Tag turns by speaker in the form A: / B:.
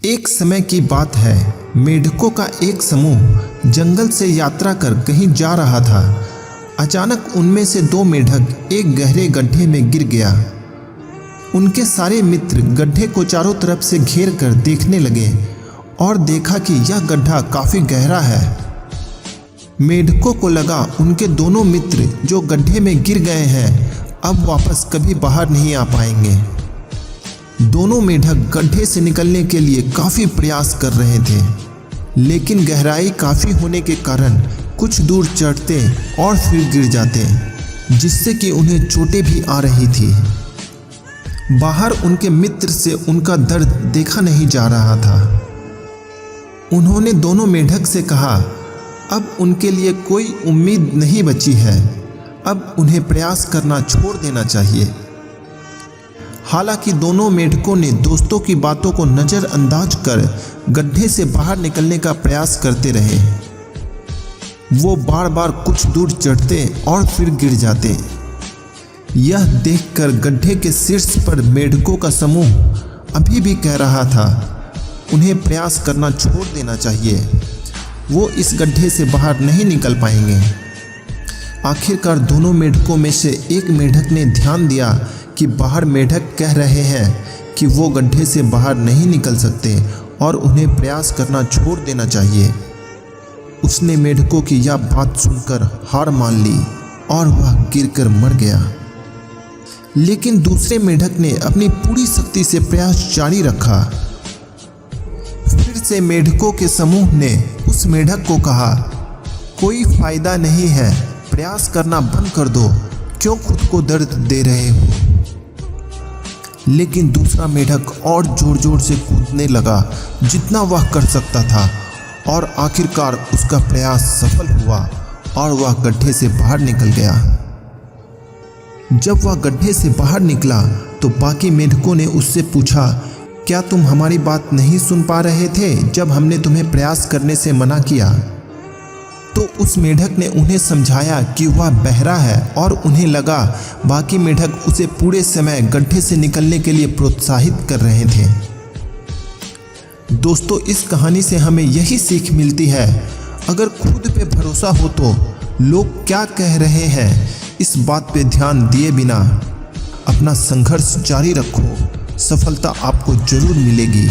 A: एक समय की बात है। मेढकों का एक समूह जंगल से यात्रा कर कहीं जा रहा था। अचानक उनमें से दो मेढक एक गहरे गड्ढे में गिर गया। उनके सारे मित्र गड्ढे को चारों तरफ से घेर कर देखने लगे और देखा कि यह गड्ढा काफी गहरा है। मेढकों को लगा उनके दोनों मित्र जो गड्ढे में गिर गए हैं अब वापस कभी बाहर नहीं आ पाएंगे। दोनों मेढक गड्ढे से निकलने के लिए काफी प्रयास कर रहे थे, लेकिन गहराई काफी होने के कारण कुछ दूर चढ़ते और फिर गिर जाते, जिससे कि उन्हें चोटें भी आ रही थी। बाहर उनके मित्र से उनका दर्द देखा नहीं जा रहा था। उन्होंने दोनों मेढक से कहा, अब उनके लिए कोई उम्मीद नहीं बची है, अब उन्हें प्रयास करना छोड़ देना चाहिए। हालांकि दोनों मेढकों ने दोस्तों की बातों को नज़रअंदाज कर गड्ढे से बाहर निकलने का प्रयास करते रहे। वो बार बार कुछ दूर चढ़ते और फिर गिर जाते। यह देखकर गड्ढे के शीर्ष पर मेढकों का समूह अभी भी कह रहा था, उन्हें प्रयास करना छोड़ देना चाहिए, वो इस गड्ढे से बाहर नहीं निकल पाएंगे। आखिरकार दोनों मेढकों में से एक मेढक ने ध्यान दिया कि बाहर मेढक कह रहे हैं कि वो गड्ढे से बाहर नहीं निकल सकते और उन्हें प्रयास करना छोड़ देना चाहिए। उसने मेढकों की यह बात सुनकर हार मान ली और वह गिरकर मर गया। लेकिन दूसरे मेढक ने अपनी पूरी शक्ति से प्रयास जारी रखा। फिर से मेढकों के समूह ने उस मेढक को कहा, कोई फायदा नहीं है, प्रयास करना बंद कर दो, क्यों खुद को दर्द दे रहे हो। लेकिन दूसरा मेढक और जोर जोर से कूदने लगा जितना वह कर सकता था और आखिरकार उसका प्रयास सफल हुआ और वह गड्ढे से बाहर निकल गया। जब वह गड्ढे से बाहर निकला तो बाकी मेढकों ने उससे पूछा, क्या तुम हमारी बात नहीं सुन पा रहे थे जब हमने तुम्हें प्रयास करने से मना किया। तो उस मेढक ने उन्हें समझाया कि वह बहरा है और उन्हें लगा बाकी मेढक उसे पूरे समय गड्ढे से निकलने के लिए प्रोत्साहित कर रहे थे। दोस्तों, इस कहानी से हमें यही सीख मिलती है, अगर खुद पे भरोसा हो तो लोग क्या कह रहे हैं इस बात पे ध्यान दिए बिना अपना संघर्ष जारी रखो, सफलता आपको जरूर मिलेगी।